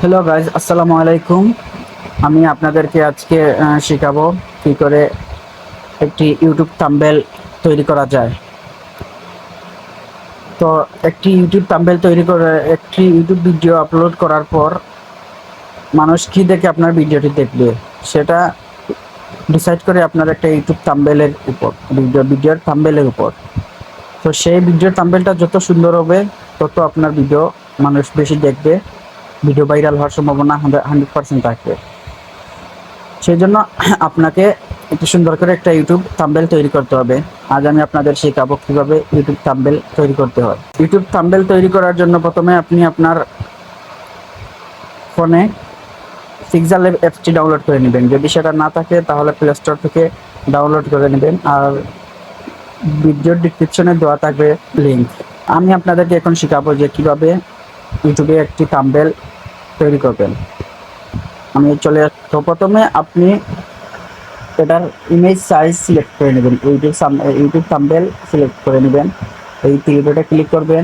Hello guys, আসসালামু আলাইকুম। আমি আপনাদেরকে আজকে শেখাবো কী করে একটি ইউটিউব থাম্বনেল তৈরি করা যায়। তো একটি ইউটিউব থাম্বনেল তৈরি করে একটি ইউটিউব ভিডিও আপলোড করার পর মানুষ কী দেখে আপনার ভিডিওটি দেখবে সেটা ডিসাইড করে আপনার একটা ইউটিউব থাম্বনেলের উপর, ভিডিওর থাম্বনেলের উপর। তো সেই ভিডিওর থাম্বনেলটা যত সুন্দর হবে তত আপনার ভিডিও মানুষ বেশি দেখবে, ভিডিও ভাইরাল হওয়ার সম্ভাবনা 100% থাকবে। সেই জন্য আপনাকে একটু সুন্দর করে একটা ইউটিউব থাম্বনেল তৈরি করতে হবে। আজ আমি আপনাদের শেখাবো কিভাবে ইউটিউব থাম্বনেল তৈরি করতে হয়। ইউটিউব থাম্বনেল তৈরি করার জন্য প্রথমে আপনি আপনার ফোনে পিক্সেল অ্যাপটি ডাউনলোড করে নেবেন। যদি সেটা না থাকে তাহলে প্লে স্টোর থেকে ডাউনলোড করে নেবেন, আর ভিডিওর ডিসক্রিপশনে দেওয়া থাকবে লিঙ্ক। আমি আপনাদেরকে এখন শেখাবো যে কিভাবে ইউটিউবে একটি থাম্বনেল তৈরি করবেন। আমি চলে তো প্রথমে আপনি এটার ইমেজ সাইজ সিলেক্ট করে নেবেন, ইউটিউব থাম্বনেল সিলেক্ট করে নেবেন। এই তীরটা ক্লিক করবেন,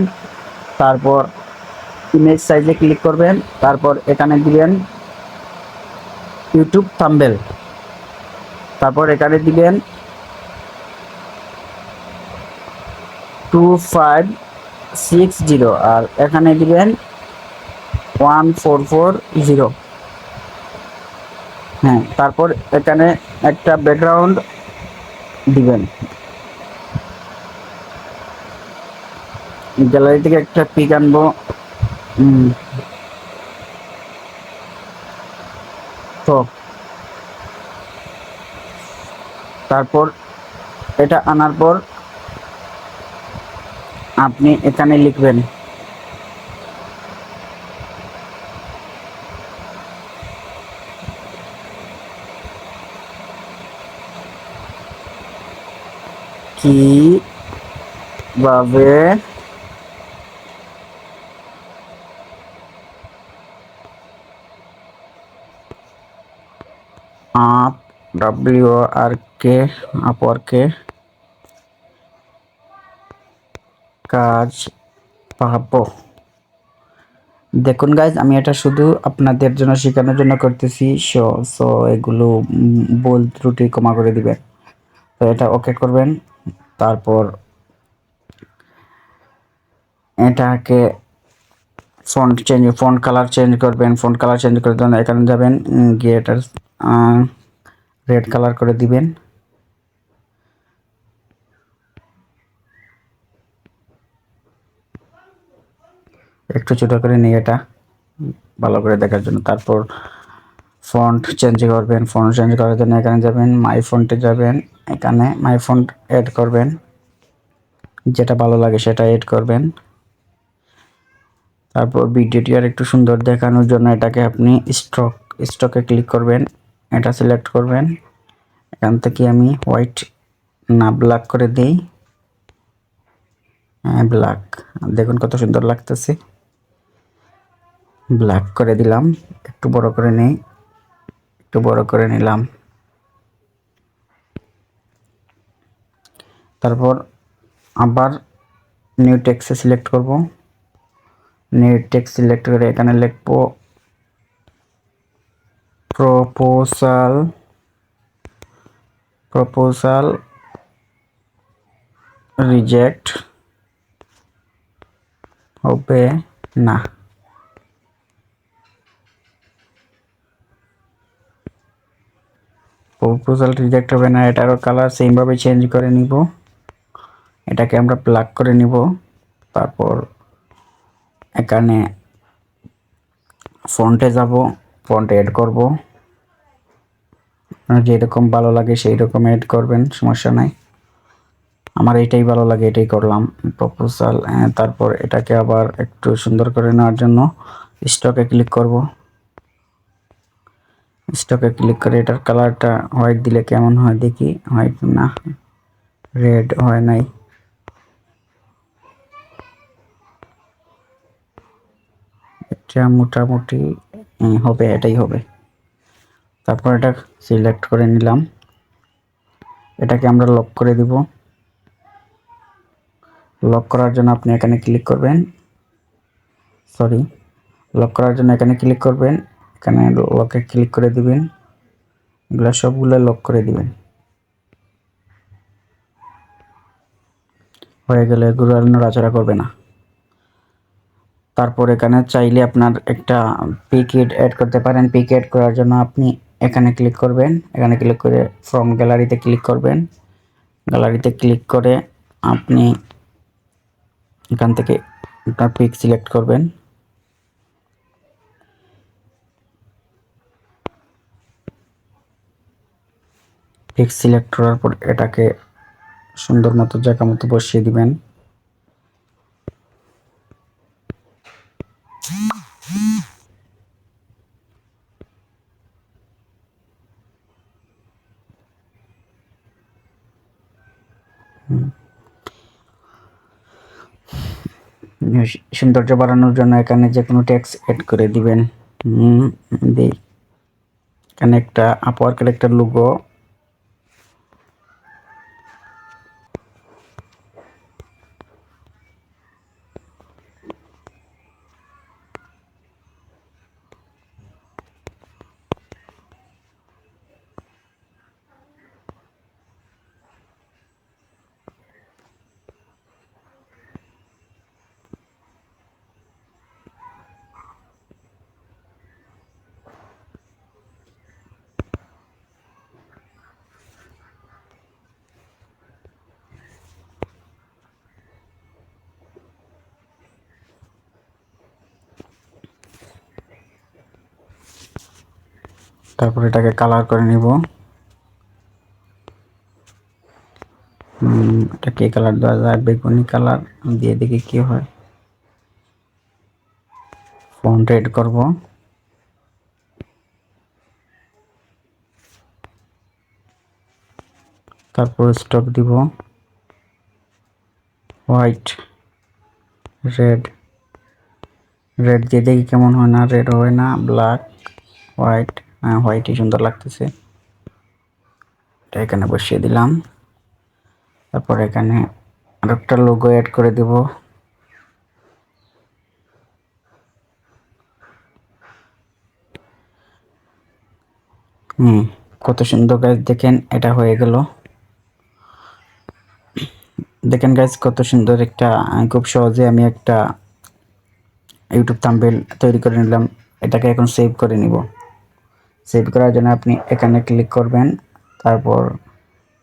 তারপর ইমেজ সাইজে ক্লিক করবেন, তারপর এখানে দিবেন ইউটিউব থাম্বনেল, তারপর এখানে দিবেন 2560 আর এখানে দিবেন 1440। হ্যাঁ, তারপর এখানে একটা ব্যাকগ্রাউন্ড দিবেন। গ্যালারি থেকে একটা পিক আনবো। তো তারপর এটা আনার পর আপনি এখানে লিখবেন কিভাবে আপ আপওয়ার্কে কাজ পাবো। দেখুন গাইজ, আমি এটা শুধু আপনাদের জন্য শেখানোর জন্য করতেছি। সো এগুলো ভুল ত্রুটি ক্ষমা করে দিবেন। তো এটা ওকে করবেন, তারপর এটাকে ফন্ট কালার চেঞ্জ করবেন। ফন্ট কালার চেঞ্জ করার জন্য এখানে যাবেন, গিয়ে এটা রেড কালার করে দিবেন। একটু ছোট করে নিয়ে এটা ভালো করে দেখার জন্য। তারপর ফন্ট চেঞ্জ করবেন। ফন্ট চেঞ্জ করার জন্য এখানে যাবেন, মাই ফন্টে যাবেন, এখানে মাই ফন্ট অ্যাড করবেন, যেটা ভালো লাগে সেটা এড করবেন। তারপর ভিডিওটি আর একটু সুন্দর দেখানোর জন্য এটাকে আপনি স্টকে ক্লিক করবেন, এটা সিলেক্ট করবেন। এখান থেকে আমি হোয়াইট না ব্ল্যাক করে দিই। হ্যাঁ, ব্ল্যাক। দেখুন কত সুন্দর লাগতেছে। ব্ল্যাক করে দিলাম, একটু বড় করে নেই, একটু বড় করে নিলাম। তারপর আবার নিউ টেক্সটে সিলেক্ট করব। নিউ টেক্সট সিলেক্ট করে এখানে লিখব প্রপোজাল রিজেক্ট হবে না। প্রপোজাল রিজেক্ট হবে না, এটারও কালার সেমভাবে চেঞ্জ করে নিব। এটাকে আমরা ব্ল্যাক করে নিব। তারপর এখানে ফন্টে যাব, ফন্ট এড করব। যেরকম ভালো লাগে সেই রকম এড করবেন, সমস্যা নাই। আমার এইটাই ভালো লাগে, এটাই করলাম প্রপোজাল। তারপর এটাকে আবার একটু সুন্দর করে নেওয়ার জন্য স্টকে ক্লিক করব। স্টকে ক্লিক করে এটার কালারটা হোয়াইট দিলে কেমন হয় দেখি। হোয়াইট না, রেড হয় নাই। এটা মোটামুটি হবে, এটাই হবে। তারপর এটা সিলেক্ট করে নিলাম, এটাকে আমরা লক করে দিব। লক করার জন্য আপনি এখানে ক্লিক করবেন, লক করার জন্য এখানে ক্লিক করবেন, এখানে লকে ক্লিক করে দিবেন, এগুলো সবগুলো লক করে দিবেন। হয়ে গেলে এগুলো আর নড়াচড়া করবে না। তারপর এখানে চাইলে আপনার একটা পিক অ্যাড করতে পারেন। পিক অ্যাড করার জন্য আপনি এখানে ক্লিক করবেন, এখানে ক্লিক করে ফ্রম গ্যালারিতে ক্লিক করবেন। গ্যালারিতে ক্লিক করে আপনি এখান থেকে আপনার পিক সিলেক্ট করবেন। পিক সিলেক্ট করার পর এটাকে সুন্দর মতো জায়গা মতো বসিয়ে দিবেন। সৌন্দর্য বাড়ানোর জন্য এখানে যে কোনো টেক্সট এড করে দিবেন। দিই এখানে একটা আপওয়ার্কের একটা লোগো, তারপর এটাকে কালার করে নিব। এটা কি কালার দেওয়া যায়? বেগুনি কালার দিয়ে দেখি কি হয়। ফন্ট রেড করব, তারপর স্টক দিব হোয়াইট, রেড। রেড দিয়ে দেখি কেমন হয়। না রেড হয় না, ব্ল্যাক, হোয়াইট। হ্যাঁ, হোয়াইটই সুন্দর লাগতেছে। এটা এখানে বসিয়ে দিলাম। তারপর এখানে আরেকটা লোগো অ্যাড করে দেব। কত সুন্দর গাইজ, দেখেন এটা হয়ে গেল। দেখেন গাইজ কত সুন্দর একটা, খুব সহজে আমি একটা ইউটিউব থাম্বনেল তৈরি করে নিলাম। এটাকে এখন সেভ করে নিব। সেভ করার জন্য আপনি এখানে ক্লিক করবেন, তারপর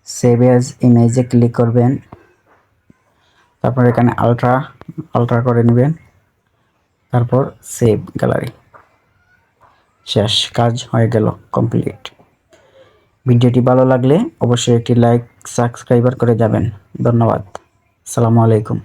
সেভ এজ ইমেজে ক্লিক করবেন, তারপর এখানে আলট্রা করে নেবেন, তারপর সেভ গ্যালারি। শেষ, কাজ হয়ে গেল, কমপ্লিট। ভিডিওটি ভালো লাগলে অবশ্যই একটি লাইক, সাবস্ক্রাইবার করে যাবেন। ধন্যবাদ। আসসালামু আলাইকুম।